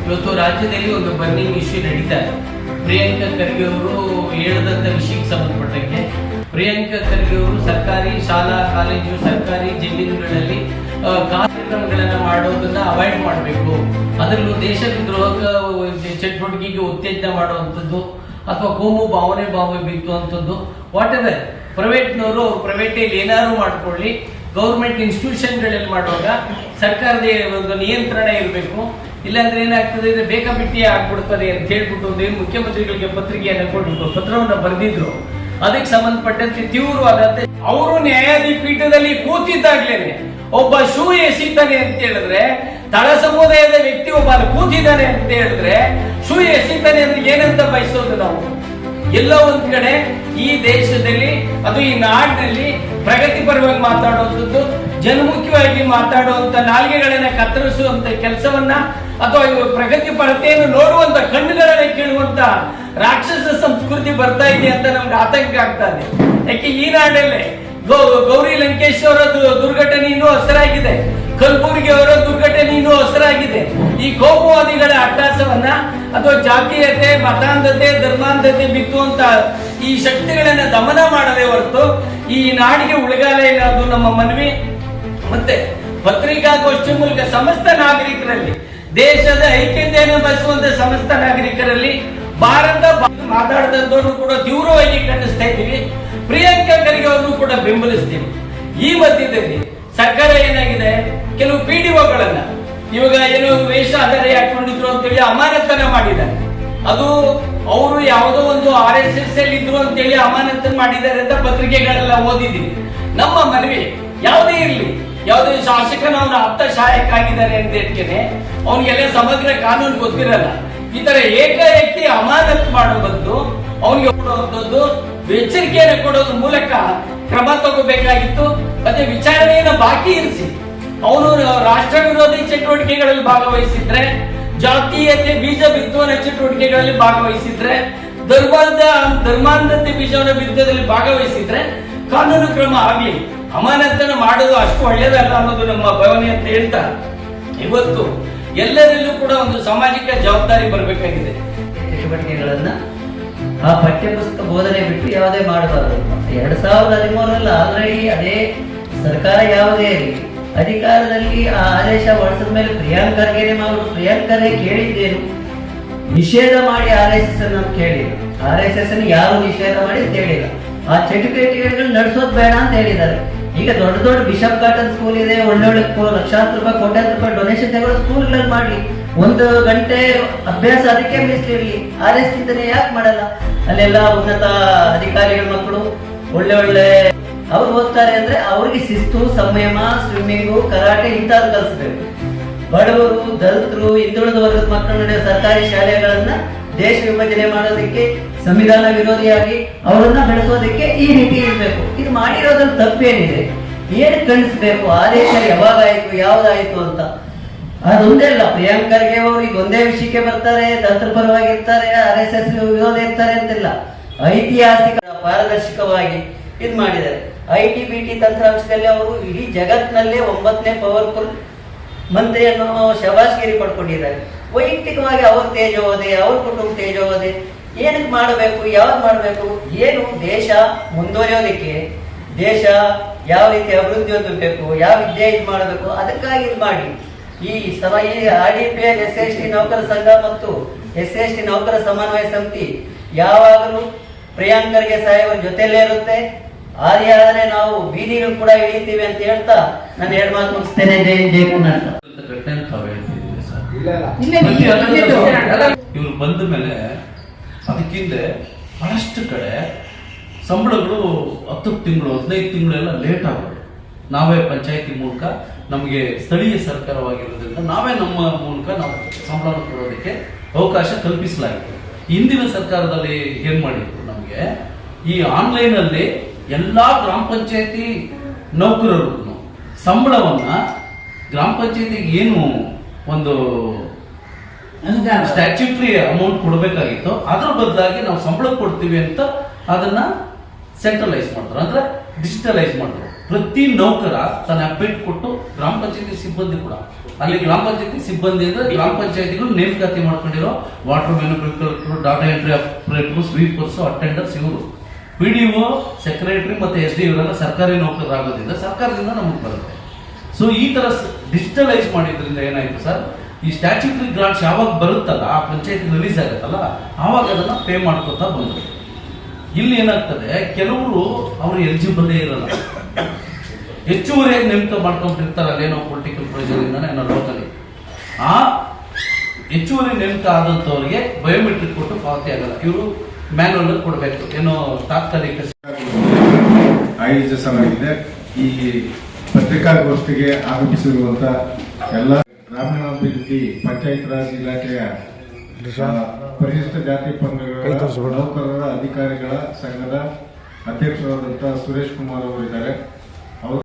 ಇವತ್ತು ರಾಜ್ಯದಲ್ಲಿ ಒಂದು ಬರ್ನಿಂಗ್ ಇಶ್ಯೂ ನಡೀತಾ ಇದೆ. ಪ್ರಿಯಾಂಕಾ ಖರ್ಗೆ ಅವರು ಹೇಳಿದಂತ ವಿಷಯಕ್ಕೆ ಸಂಬಂಧಪಟ್ಟಂಗೆ ಪ್ರಿಯಾಂಕಾ ಖರ್ಗೆ ಅವರು ಸರ್ಕಾರಿ ಶಾಲಾ ಕಾಲೇಜು ಸರ್ಕಾರಿ ಜಮೀನುಗಳಲ್ಲಿ ಕಾರ್ಯಕ್ರಮಗಳನ್ನ ಮಾಡೋದನ್ನ ಅವಾಯ್ಡ್ ಮಾಡಬೇಕು. ಅದರಲ್ಲೂ ದೇಶದ್ರೋಹ ಚಟುವಟಿಕೆಗೆ ಉತ್ತೇಜನ ಮಾಡುವಂಥದ್ದು ಅಥವಾ ಕೋಮು ಭಾವನೆ ಬೀರ್ತುವಂಥದ್ದು ವಾಟ್ ಎವರ್ ಪ್ರೈವೇಟ್ನವರು ಪ್ರೈವೇಟಲ್ಲಿ ಏನಾದ್ರು ಮಾಡ್ಕೊಳ್ಳಿ, ಗೌರ್ಮೆಂಟ್ ಇನ್ಸ್ಟಿಟ್ಯೂಷನ್ಗಳಲ್ಲಿ ಮಾಡುವಾಗ ಸರ್ಕಾರದ ಒಂದು ನಿಯಂತ್ರಣ ಇರಬೇಕು. ಇಲ್ಲಾಂದ್ರೆ ಏನಾಗ್ತದೆ, ಇದು ಬೇಕಾಬಿಟ್ಟಿ ಆಗ್ಬಿಡ್ತದೆ ಅಂತ ಹೇಳ್ಬಿಟ್ಟು ಒಂದು ಏನು ಮುಖ್ಯಮಂತ್ರಿಗಳಿಗೆ ಪತ್ರಿಕೆಯನ್ನು ಕೊಟ್ಟು ಪತ್ರವನ್ನು ಬರೆದಿದ್ರು. ಅದಕ್ಕೆ ಸಂಬಂಧಪಟ್ಟಂತೆ ತೀವ್ರವಾದಂತೆ ಅವರು ನ್ಯಾಯಾಧೀಪೀಠದಲ್ಲಿ ಕೂತಿದ್ದಾಗ್ಲೇನೆ ಒಬ್ಬ ಶೂ ಎಸಿತಾನೆ ಅಂತ ಹೇಳಿದ್ರೆ, ತಳ ಸಮುದಾಯದ ವ್ಯಕ್ತಿ ಒಬ್ಬ ಕೂತಿದ್ದಾನೆ ಅಂತ ಹೇಳಿದ್ರೆ ಶೂ ಎಸಿತಾನೆ ಅಂದ್ರೆ ಏನಂತ ಬಯಸೋದು ನಾವು? ಎಲ್ಲ ಒಂದ್ ಕಡೆ ಈ ದೇಶದಲ್ಲಿ ಅದು ಈ ನಾಡಿನಲ್ಲಿ ಪ್ರಗತಿಪರವಾಗಿ ಮಾತಾಡುವಂಥದ್ದು, ಜನಮುಖಿಯಾಗಿ ಮಾತಾಡುವಂತ ನಾಲ್ಗೆಗಳನ್ನ ಕತ್ತರಿಸುವಂತ ಕೆಲಸವನ್ನ ಅಥವಾ ಪ್ರಗತಿಪರತೆಯನ್ನು ನೋಡುವಂತ ಕಣ್ಣುಗಳನ್ನ ಕೇಳುವಂತ ರಾಕ್ಷಸ ಸಂಸ್ಕೃತಿ ಬರ್ತಾ ಇದೆ ಅಂತ ನಮ್ಗೆ ಆತಂಕ ಆಗ್ತಾ ಇದೆ. ಯಾಕೆ ಈ ನಾಡಲ್ಲೇ ಗೌರಿ ಲಂಕೇಶ್ ಅವರ ದುರ್ಘಟನೆ ಇನ್ನೂ ಹಸಿರಾಗಿದೆ, ಕಲಬುರಗಿ ಅವರ ದುರ್ಘಟನೆ ಇನ್ನೂ ಹಸಿರಾಗಿದೆ. ಈ ಕೋಮುವಾದಿಗಳ ಅಟ್ಟಾಸವನ್ನ ಅಥವಾ ಜಾತೀಯತೆ, ಮತಾಂಧತೆ, ಧರ್ಮಾಂಧತೆ ಬಿತ್ತುವಂತ ಈ ಶಕ್ತಿಗಳನ್ನ ದಮನ ಮಾಡದೆ ಹೊರತು ಈ ನಾಡಿಗೆ ಉಳಿಗಾಲ ಇಲ್ಲ. ಅದು ನಮ್ಮ ಮನವಿ. ಮತ್ತೆ ಪತ್ರಿಕಾಗೋಷ್ಠಿ ಮೂಲಕ ಸಮಸ್ತ ನಾಗರಿಕರಲ್ಲಿ ದೇಶದ ಐಕ್ಯತೆಯನ್ನು ಬಯಸುವಂತ ಸಮಸ್ತ ನಾಗರಿಕರಲ್ಲಿ ಭಾರತ ಮಾತಾಡದಂತವ್ರು ಕೂಡ ತೀವ್ರವಾಗಿ ಖಂಡಿಸ್ತಾ ಇದ್ದೀವಿ. ಪ್ರಿಯಾಂಕಾ ಖರ್ಗೆ ಅವರು ಕೂಡ ಬೆಂಬಲಿಸ್ತೀವಿ. ಈ ಮಧ್ಯದಲ್ಲಿ ಸರ್ಕಾರ ಏನಾಗಿದೆ, ಕೆಲವು ಪಿಡಿಒಗಳನ್ನ ಇವಾಗ ಏನು ವೇಷ ಆಧಾರ ಹಾಕೊಂಡಿದ್ರು ಅಂತೇಳಿ ಅಮಾನತನ ಮಾಡಿದ್ದಾರೆ. ಅದು ಅವರು ಯಾವುದೋ ಒಂದು RSS ಅಲ್ಲಿ ಇದ್ರು ಅಂತೇಳಿ ಅಮಾನತನ ಮಾಡಿದ್ದಾರೆ ಅಂತ ಪತ್ರಿಕೆಗಳೆಲ್ಲ ಓದಿದ್ದೀವಿ. ನಮ್ಮ ಮನವಿ ಯಾವುದೇ ಇರಲಿ, ಯಾವುದೇ ಶಾಸಕನ ಅವನ ಆಪ್ತ ಸಹಾಯಕ ಆಗಿದ್ದಾರೆ ಅಂತ ಹೇಳ್ತೇನೆ, ಅವನಿಗೆಲ್ಲ ಸಮಗ್ರ ಕಾನೂನು ಗೊತ್ತಿರಲ್ಲ. ಈ ತರ ಏಕಾಏಕಿ ಅಮಾನತ್ ಮಾಡುವಂಥದ್ದು, ಅವನಿಗೆ ಕೊಡುವಂಥದ್ದು, ಎಚ್ಚರಿಕೆಯನ್ನು ಕೊಡೋದ್ರ ಮೂಲಕ ಕ್ರಮ ತಗೋಬೇಕಾಗಿತ್ತು. ಮತ್ತೆ ವಿಚಾರಣೆಯನ್ನು ಬಾಕಿ ಇರಿಸಿ ಅವನು ರಾಷ್ಟ್ರ ವಿರೋಧಿ ಚಟುವಟಿಕೆಗಳಲ್ಲಿ ಭಾಗವಹಿಸಿದ್ರೆ, ಜಾತೀಯತೆ ಬೀಜ ಬಿತ್ತುವ ಚಟುವಟಿಕೆಗಳಲ್ಲಿ ಭಾಗವಹಿಸಿದ್ರೆ, ಧರ್ಮಾಂಧತೆ ಬೀಜವನ್ನ ಬಿತ್ತದಲ್ಲಿ ಭಾಗವಹಿಸಿದ್ರೆ ಕಾನೂನು ಕ್ರಮ ಆಗ್ಲಿ. ಅಮಾನತನ ಮಾಡೋದು ಅಷ್ಟು ಒಳ್ಳೆಯದಲ್ಲ ಅನ್ನೋದು ನಮ್ಮ ಭಾವನೆ ಅಂತ ಹೇಳ್ತಾ, ಇವತ್ತು ಎಲ್ಲರಲ್ಲೂ ಕೂಡ ಒಂದು ಸಾಮಾಜಿಕ ಜವಾಬ್ದಾರಿ ಬರಬೇಕಾಗಿದೆ. ಚಟುವಟಿಕೆಗಳನ್ನ ಆ ಪಠ್ಯಪುಸ್ತಕ ಬೋಧನೆ ಬಿಟ್ಟು ಯಾವುದೇ ಮಾಡಬಾರದು. 2013 ಆಲ್ರೆಡಿ ಅದೇ ಸರ್ಕಾರ ಯಾವುದೇ ಇರಲಿ ಅಧಿಕಾರದಲ್ಲಿ ಆ ಆದೇಶ ಹೊರಡಿಸಿದ ಮೇಲೆ ಪ್ರಿಯಾಂಕಾ ಖರ್ಗೆ ಮಾಡುದು. ಪ್ರಿಯಾಂಕಾ ಖರ್ಗೆ ಕೇಳಿದ್ದೇನು, ನಿಷೇಧ ಮಾಡಿ RSS ಅನ್ನು ಕೇಳಿಲ್ಲ. RSS ಅನ್ನು ಯಾರು ನಿಷೇಧ ಮಾಡಿ ಅಂತ ಹೇಳಿಲ್ಲ. ಆ ಚಟುವಟಿಕೆಗಳು ನಡೆಸೋದು ಬೇಡ ಅಂತ ಹೇಳಿದ್ದಾರೆ. ಈಗ ದೊಡ್ಡ ದೊಡ್ಡ ಬಿಷಪ್ ಗಾರ್ಡನ್ ಸ್ಕೂಲ್ ಇದೆ, ಒಳ್ಳೊಳ್ಳೆ ಲಕ್ಷಾಂತರ ರೂಪಾಯಿ ಕೋಟ್ಯಾಂತರ ರೂಪಾಯಿ ಡೊನೇಷನ್ ತಗೊಳ್ಳೋ ಸ್ಕೂಲ್ಗಳಲ್ಲಿ ಮಾಡ್ಲಿ. 1 ಗಂಟೆ ಅಭ್ಯಾಸ ಅದಕ್ಕೆ ಮೀಸಲಿರಲಿ. RSS ಚಿಂತನೆ ಯಾಕೆ ಮಾಡಲ್ಲ? ಅಲ್ಲೆಲ್ಲ ಉನ್ನತ ಅಧಿಕಾರಿಗಳ ಮಕ್ಕಳು ಒಳ್ಳೆ ಅವ್ರು ಓದ್ತಾರೆ ಅಂದ್ರೆ ಅವ್ರಿಗೆ ಶಿಸ್ತು, ಸಂಯಮ, ಸ್ವಿಮ್ಮಿಂಗು, ಕರಾಟೆ ಇಂಥದ್ದು ಕಲಿಸ್ಬೇಕು. ಬಡವರು, ದಲಿತರು, ಹಿಂದುಳಿದ ವರ್ಗದ ಮಕ್ಕಳು ನಡೆಯುವ ಸರ್ಕಾರಿ ಶಾಲೆಗಳನ್ನ ದೇಶ ವಿಭಜನೆ ಮಾಡೋದಕ್ಕೆ, ಸಂವಿಧಾನ ವಿರೋಧಿಯಾಗಿ ಅವರನ್ನ ಬೆಳೆಸೋದಕ್ಕೆ ಈ ರೀತಿ ಇರಬೇಕು. ಇದು ಮಾಡಿರೋದ್ರಲ್ಲಿ ತಪ್ಪೇನಿದೆ? ಏನು ಖಂಡಿಸ್ಬೇಕು? ಆದೇಶ ಯಾವಾಗಾಯ್ತು, ಯಾವ್ದಾಯ್ತು ಅಂತ ಅದೊಂದೇ ಅಲ್ಲ. ಪ್ರಿಯಾಂಕಾ ಖರ್ಗೆ ಅವರು ಈಗ ಒಂದೇ ವಿಷಯಕ್ಕೆ ಬರ್ತಾರೆ, ದಲಿತರ ಪರವಾಗಿರ್ತಾರೆ, RSS ವಿರೋಧ ಇರ್ತಾರೆ ಅಂತಿಲ್ಲ. ಐತಿಹಾಸಿಕ ಪಾರದರ್ಶಕವಾಗಿ ಇದು ಮಾಡಿದ್ದಾರೆ. IT-BT ತಂತ್ರಾಂಶದಲ್ಲಿ ಅವರು ಇಡೀ ಜಗತ್ತಿನಲ್ಲೇ 9ನೇ ಪವರ್ಫುಲ್ ಮಂತ್ರಿಯನ್ನು ಶಬಾಷ್ಗಿರಿ ಪಡ್ಕೊಂಡಿದ್ದಾರೆ. ವೈಯಕ್ತಿಕವಾಗಿ ಅವ್ರ ತೇಜೋವಧೆ, ಅವ್ರ ಕುಟುಂಬ ತೇಜೋವಧೆ ಏನಕ್ಕೆ ಮಾಡಬೇಕು, ಯಾವ್ದು ಮಾಡಬೇಕು, ಏನು ದೇಶ ಮುಂದುವರಿಯೋದಕ್ಕೆ, ದೇಶ ಯಾವ ರೀತಿ ಅಭಿವೃದ್ಧಿ ಹೊಂದಬೇಕು, ಯಾವ ವಿದ್ಯೆ ಇದು ಮಾಡಬೇಕು, ಅದಕ್ಕಾಗಿ ಇದು ಮಾಡಿ. ಈ RDPI SC/ST ನೌಕರ ಸಂಘ ಮತ್ತು SC/ST ನೌಕರ ಸಮನ್ವಯ ಸಮಿತಿ ಯಾವಾಗಲೂ ಪ್ರಿಯಾಂಕಾ ಖರ್ಗೆ ಸಾಹೇಬರ ಜೊತೆಲೇ ಇರುತ್ತೆ. ಆದರೆ ನಾವು ಬೀದಿಗಳು ಕೂಡ ಇಳಿತೀವಿ ಅಂತ ಹೇಳ್ತಾ ನಾನು 2 ಮಾತು ಮುಗಿಸ್ತೇನೆ. ಜೈ ಕರ್ನಾಟಕ. ಇವ್ರು ಬಂದ ಮೇಲೆ ಅದಕ್ಕಿಂತ ಬಹಳಷ್ಟು ಕಡೆ ಸಂಬಳಗಳು 10 ತಿಂಗಳು 15 ತಿಂಗಳೆಲ್ಲ ಲೇಟ್ ಆಗೋದು. ನಾವೇ ಪಂಚಾಯತಿ ಮೂಲಕ, ನಮಗೆ ಸ್ಥಳೀಯ ಸರ್ಕಾರವಾಗಿರೋದ್ರಿಂದ ನಾವೇ ನಮ್ಮ ಮೂಲಕ ನಾವು ಸಂಬಳ ಕೊಡೋದಕ್ಕೆ ಅವಕಾಶ ಕಲ್ಪಿಸಲಾಗಿದೆ. ಹಿಂದಿನ ಸರ್ಕಾರದಲ್ಲಿ ಏನ್ ಮಾಡಿದ್ರು, ನಮಗೆ ಈ ಆನ್ಲೈನ್ ಅಲ್ಲಿ ಎಲ್ಲಾ ಗ್ರಾಮ ಪಂಚಾಯತಿ ನೌಕರರು ಸಂಬಳವನ್ನ ಗ್ರಾಮ ಪಂಚಾಯತಿಗೆ ಏನು ಒಂದು ಸ್ಟ್ಯಾಚ್ಯೂಟರಿ ಅಮೌಂಟ್ ಕೊಡಬೇಕಾಗಿತ್ತು, ಅದ್ರ ಬದಲಾಗಿ ನಾವು ಸಂಬಳ ಕೊಡ್ತೀವಿ ಅಂತ ಅದನ್ನ ಸೆಂಟ್ರಲೈಸ್ ಮಾಡ್ತಾರೆ, ಅಂದ್ರೆ ಡಿಜಿಟಲೈಸ್ ಮಾಡ್ತಾರೆ. ಪ್ರತಿ ನೌಕರ ತನ್ನ ಅಪ್ಡೇಟ್ ಕೊಟ್ಟು ಗ್ರಾಮ ಪಂಚಾಯತಿ ಸಿಬ್ಬಂದಿ ಕೂಡ ಅಲ್ಲಿ ಗ್ರಾಮ ಪಂಚಾಯತಿ ಸಿಬ್ಬಂದಿ ಅಂದ್ರೆ ಗ್ರಾಮ ಪಂಚಾಯತಿಗಳು ನೇಮಕಾತಿ ಮಾಡ್ಕೊಂಡಿರೋ water man, bill collector, data entry operator, sweepers, attenders ಇವರು. PDO, ಸೆಕ್ರೆಟರಿ ಮತ್ತೆ SD ಇವರೆಲ್ಲ ಸರ್ಕಾರಿ ನೌಕರರಾಗೋದ್ರಿಂದ ಸರ್ಕಾರದಿಂದ ನಮಗೆ ಬರುತ್ತೆ. ಸೊ ಈ ತರ ಡಿಜಿಟಲೈಸ್ ಮಾಡಿದ್ರಿಂದ ಏನಾಯ್ತು ಸರ್, ಈ ಸ್ಟ್ಯಾಚ್ಯೂಟರಿ ಗ್ರಾಂಟ್ಸ್ ಯಾವಾಗ ಬರುತ್ತಲ್ಲ, ಆ ಪಂಚಾಯತಿ ರಿಲೀಸ್ ಆಗುತ್ತಲ್ಲ, ಆವಾಗ ಅದನ್ನ ಪೇ ಮಾಡ್ಕೊತಾ ಬಂದರು. ಇಲ್ಲಿ ಏನಾಗ್ತದೆ, ಕೆಲವರು ಅವರು ಎಲಿಜಿಬಲ್ ಇರಲ್ಲ, ಹೆಚ್ಚುವರಿಯಾಗಿ ನೇಮಕ ಮಾಡ್ಕೊಂಡಿರ್ತಾರಲ್ಲ, ಏನೋ ಪೊಲಿಟಿಕಲ್ ಪ್ರೆಷರ್ ಇಂದಾನೆ ಏನೋ ಲೋಕಲಿ, ಆ ಹೆಚ್ಚುವರಿ ನೇಮಕ ಆದಂತವರಿಗೆ ಬಯೋಮೆಟ್ರಿಕ್ ಕೊಟ್ಟು ಪಾವತಿ ಆಗಲ್ಲ. ಇವರು ಮ್ಯಾನ್ಯುವಲ್ ಕೊಡಬೇಕು, ಏನೋ ತಾತ್ಕಾಲಿಕ ಆಯೋಜಿಸಲಾಗಿದೆ. ಈ ಪತ್ರಿಕಾಗೋಷ್ಠಿಗೆ ಆಗಮಿಸಿರುವಂತ ಎಲ್ಲ ಗ್ರಾಮೀಣಾಭಿವೃದ್ಧಿ ಪಂಚಾಯತ್ ರಾಜ್ ಇಲಾಖೆಯ ಪರಿಶಿಷ್ಟ ಜಾತಿ ಪಂಗಡಗಳ ನೌಕರರ ಅಧಿಕಾರಿಗಳ ಸಂಘದ ಅಧ್ಯಕ್ಷರಾದಂತಹ ಸುರೇಶ್ ಕುಮಾರ್ ಅವರಿದ್ದಾರೆ.